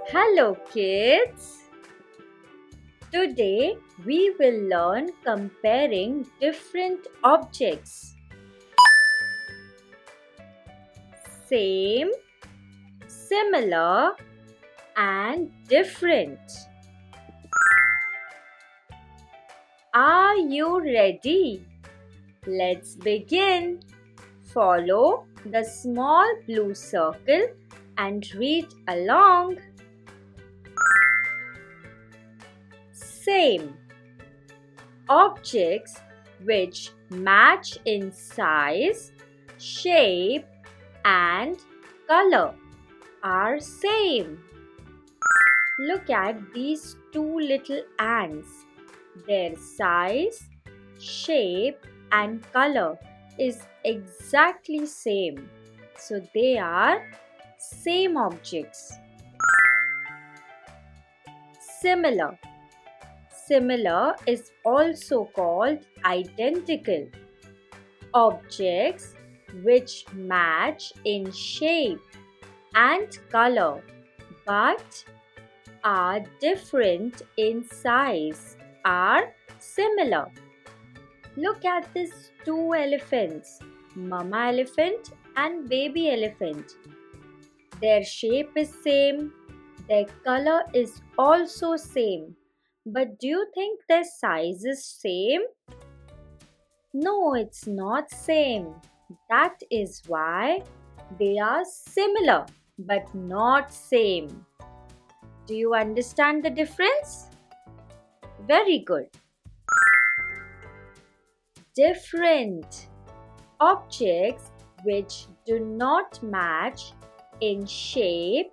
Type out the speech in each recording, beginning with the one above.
Hello kids! Today we will learn comparing different objects. Same, similar and different. Are you ready? Let's begin. Follow the small blue circle and read along. Same. Objects which match in size, shape and color are same. Look at these two little ants. Their size, shape and color is exactly same. So they are same objects. Similar. Similar is also called identical. Objects which match in shape and color but are different in size are similar. Look at these two elephants, mama elephant and baby elephant. Their shape is same, their color is also same. But do you think their size is same? No, it's not same. That is why they are similar but not same. Do you understand the difference? Very good. Different. Objects which do not match in shape,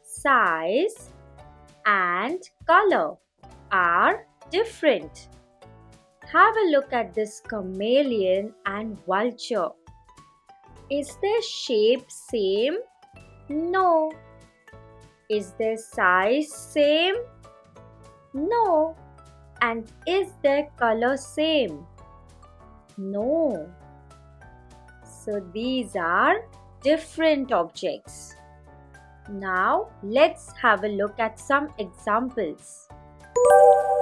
size and color are different. Have a look at this chameleon and vulture. Is their shape same? No. Is their size same? No. And is their color same? No. So these are different objects. Now let's have a look at some examples.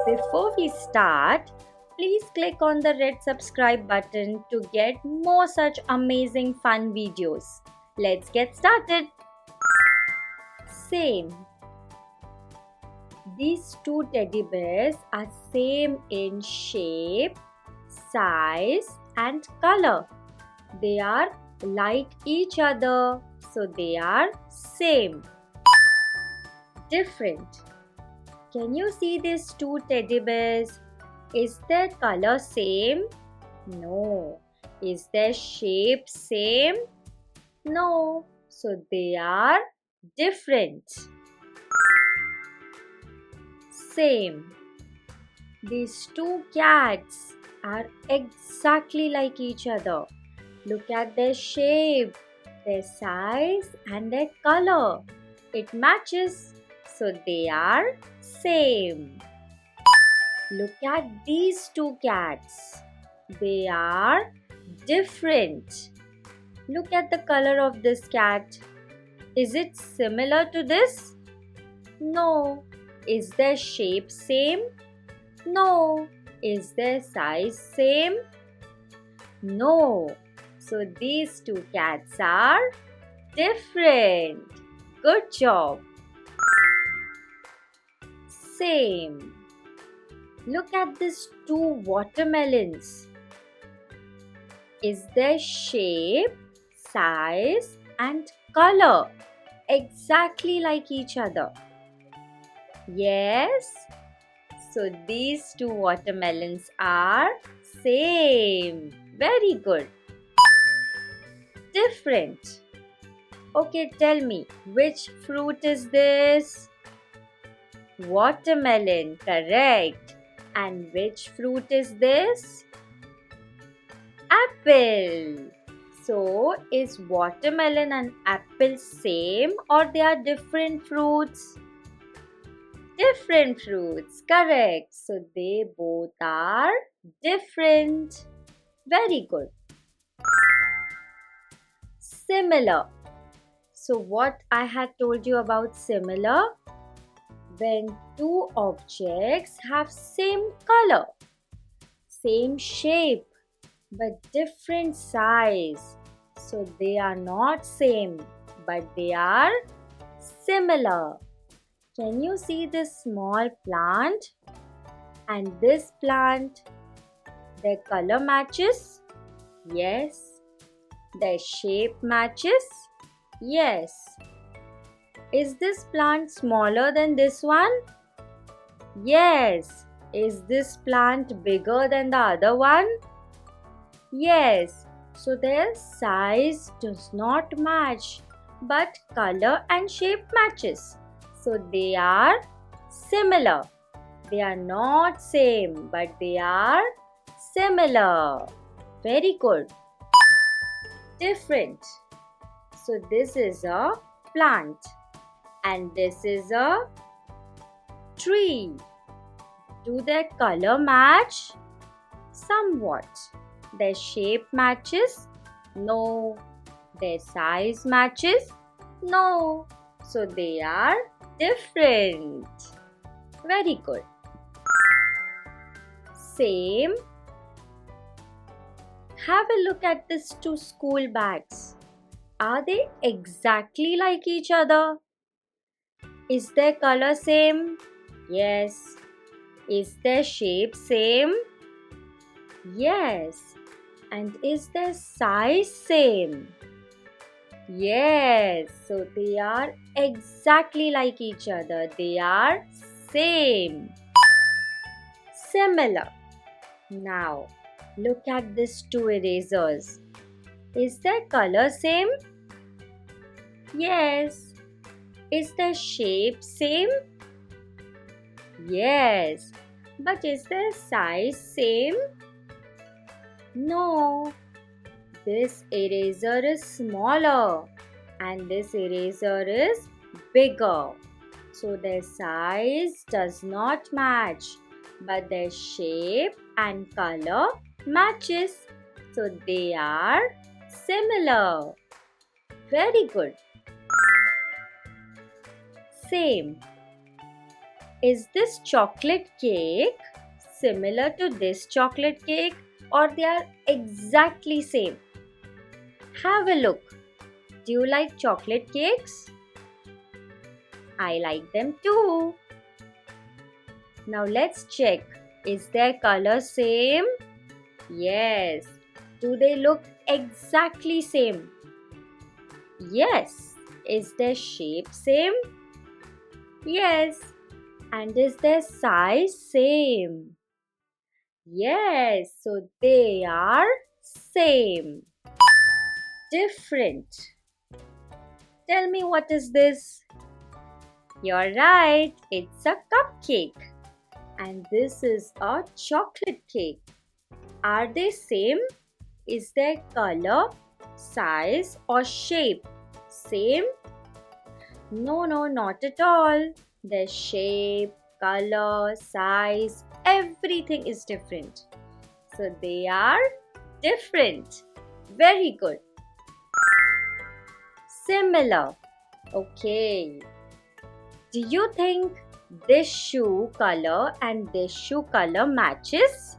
Before we start, please click on the red subscribe button to get more such amazing fun videos. Let's get started. Same. These two teddy bears are same in shape, size and color. They are like each other, so they are same. Different. Can you see these two teddy bears? Is their color same? No. Is their shape same? No. So they are different. Same. These two cats are exactly like each other. Look at their shape, their size and their color. It matches, so they are same. Look at these two cats. They are different. Look at the color of this cat. Is it similar to this? No. Is their shape same? No. Is their size same? No. So these two cats are different. Good job. Same. Look at these two watermelons. Is their shape, size and color exactly like each other? Yes. So these two watermelons are same. Very good. Different. Okay, tell me, which fruit is this? Watermelon, correct. And which fruit is this? Apple. So, is watermelon and apple same or they are different fruits? Different fruits, correct. So, they both are different. Very good. Similar. So what I had told you about similar? When two objects have same color, same shape, but different size, so they are not same, but they are similar. Can you see this small plant and this plant? Their color matches? Yes. Their shape matches? Yes. Is this plant smaller than this one? Yes. Is this plant bigger than the other one? Yes. So their size does not match, but color and shape matches. So they are similar. They are not same, but they are similar. Very good. Different. So this is a plant and this is a tree. Do their color match? Somewhat. Their shape matches? No. Their size matches? No. So they are different. Very good. Same. Have a look at these two school bags. Are they exactly like each other? Is their color same? Yes. Is their shape same? Yes. And is their size same? Yes. So they are exactly like each other. They are same. Similar. Now, look at these two erasers. Is their color same? Yes. Is their shape same? Yes. But is their size same? No. This eraser is smaller and this eraser is bigger. So their size does not match, but their shape and color matches. So they are similar. Very good. Same. Is this chocolate cake similar to this chocolate cake or they are exactly same? Have a look. Do you like chocolate cakes? I like them too. Now let's check. Is their color same? Yes. Do they look exactly same? Yes. Is their shape same? Yes. And is their size same? Yes. So they are same. Different. Tell me, what is this? You're right. It's a cupcake. And this is a chocolate cake. Are they same? Is their color, size or shape same? No, not at all. Their shape, color, size, everything is different. So they are different. Very good. Similar. Okay. Do you think this shoe color and this shoe color matches?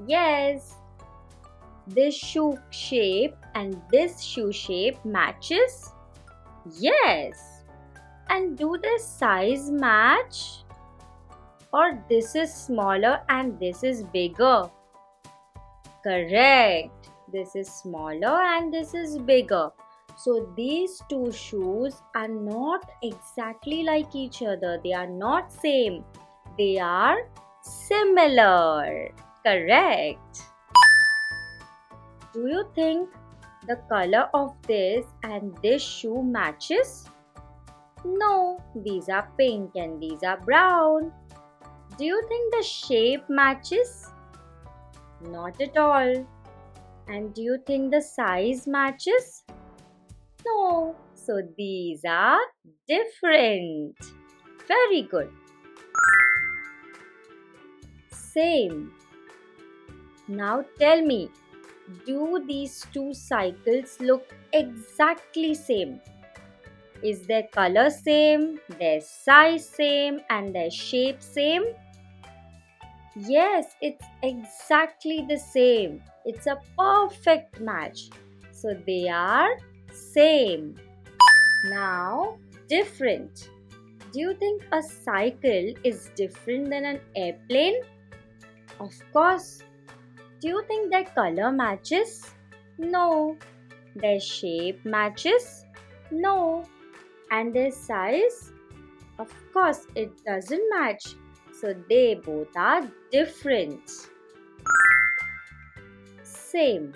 Yes. This shoe shape and this shoe shape matches? Yes. And do the size match? Or this is smaller and this is bigger? Correct. This is smaller and this is bigger. So these two shoes are not exactly like each other. They are not same. They are similar. Correct. Do you think the color of this and this shoe matches? No, these are pink and these are brown. Do you think the shape matches? Not at all. And do you think the size matches? No. So these are different. Very good. Same. Now tell me, do these two cycles look exactly same? Is their color same, their size same, and their shape same? Yes, it's exactly the same. It's a perfect match. So they are same. Now, different. Do you think a cycle is different than an airplane? Of course. Do you think their color matches? No. Their shape matches? No. And their size? Of course, it doesn't match. So they both are different. Same.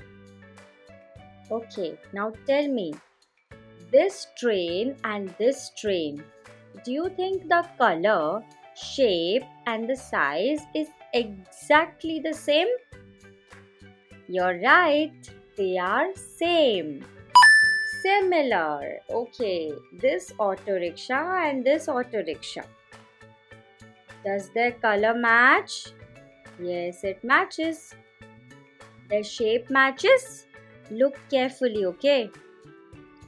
Okay, now tell me, this train and this train, do you think the color, shape, and the size is exactly the same? You're right, they are same. Similar. Okay, this auto rickshaw and this auto rickshaw. Does their color match? Yes, it matches. Their shape matches? Look carefully, okay?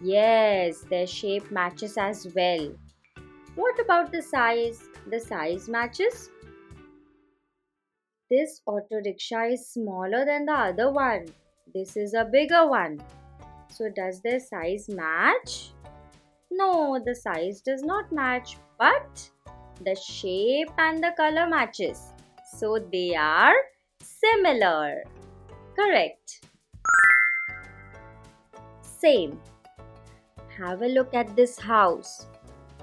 Yes, their shape matches as well. What about the size? The size matches? This auto rickshaw is smaller than the other one. This is a bigger one. So does their size match? No, the size does not match, but the shape and the color matches. So they are similar. Correct. Same. Have a look at this house.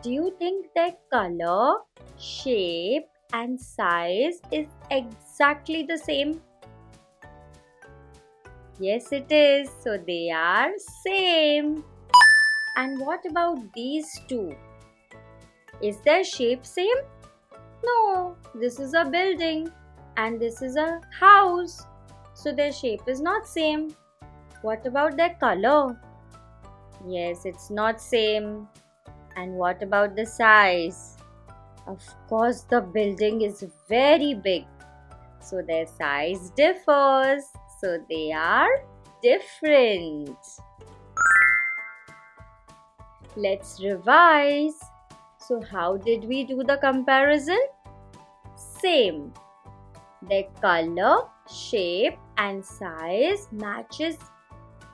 Do you think their color, shape, and size is exactly the same? Yes, it is. So they are same. And what about these two? Is their shape same? No, this is a building and this is a house. So their shape is not same. What about their color? Yes, it's not same. And what about the size? Of course, the building is very big. So their size differs. So they are different. Let's revise. So how did we do the comparison? Same. Their color, shape and size matches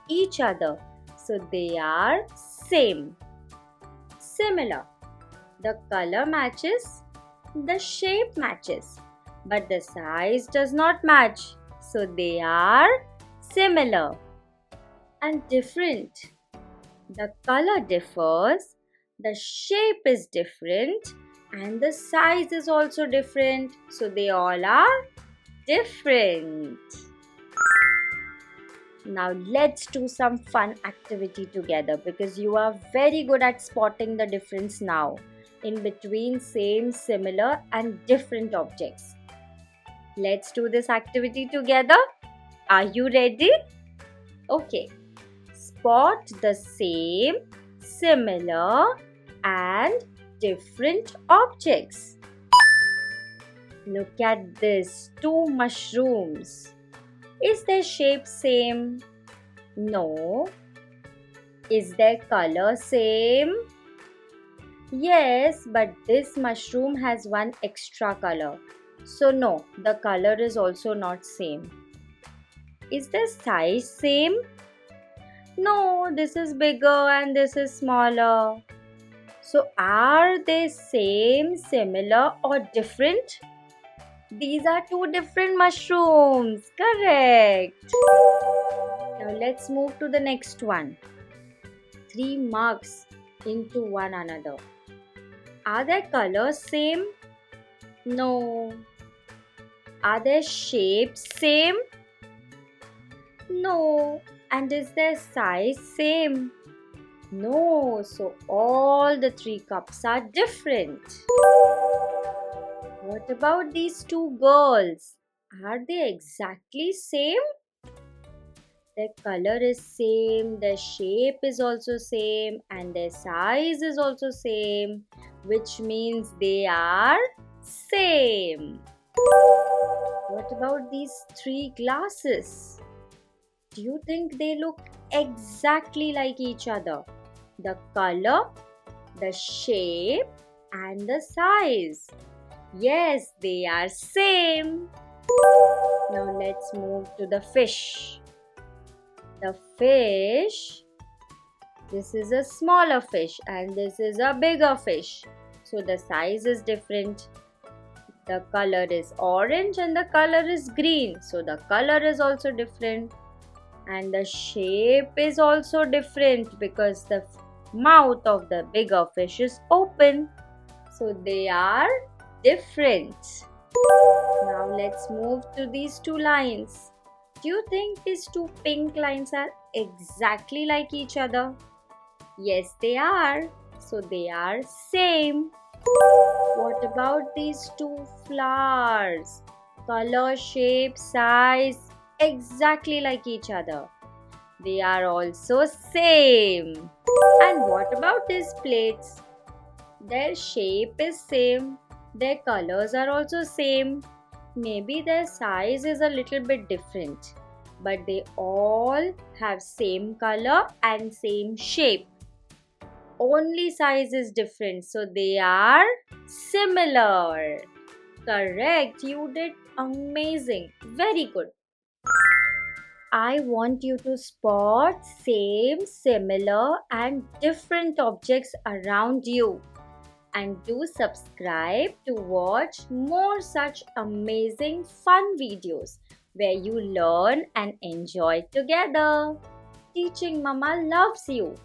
each other. So they are same. Similar. The color matches, the shape matches, but the size does not match. So they are similar. And different. The color differs, the shape is different, and the size is also different. So they all are different. Now let's do some fun activity together because you are very good at spotting the difference now in between same, similar and different objects. Let's do this activity together. Are you ready? Okay. Spot the same, similar and different objects. Look at this, two mushrooms. Is their shape same? No. Is their color same? Yes, but this mushroom has one extra color. So no, the color is also not same. Is their size same? No, this is bigger and this is smaller. So are they same, similar or different? These are two different mushrooms. Correct. Now let's move to the next one. 3 mugs into one another. Are their colors same? No. Are their shapes same? No. And is their size same? No. So all the 3 cups are different. What about these 2 girls? Are they exactly same? Their color is same, their shape is also same, and their size is also same, which means they are same. What about these 3 glasses? Do you think they look exactly like each other? The color, The shape and the size. Yes, they are same. Now let's move to the fish. The fish, this is a smaller fish and this is a bigger fish. So the size is different. The color is orange and the color is green. So the color is also different. And the shape is also different because the mouth of the bigger fish is open. So they are different. Now let's move to these two lines. Do you think these two pink lines are exactly like each other? Yes, they are. So they are same. What about these two flowers? Color, shape, size, exactly like each other. They are also same. And what about these plates? Their shape is same. Their colors are also same. Maybe their size is a little bit different, but they all have same color and same shape. Only size is different, so they are similar. Correct, you did amazing. Very good. I want you to spot same, similar, and different objects around you. And do subscribe to watch more such amazing fun videos where you learn and enjoy together. Teaching Mama loves you.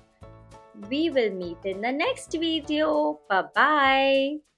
We will meet in the next video. Bye bye.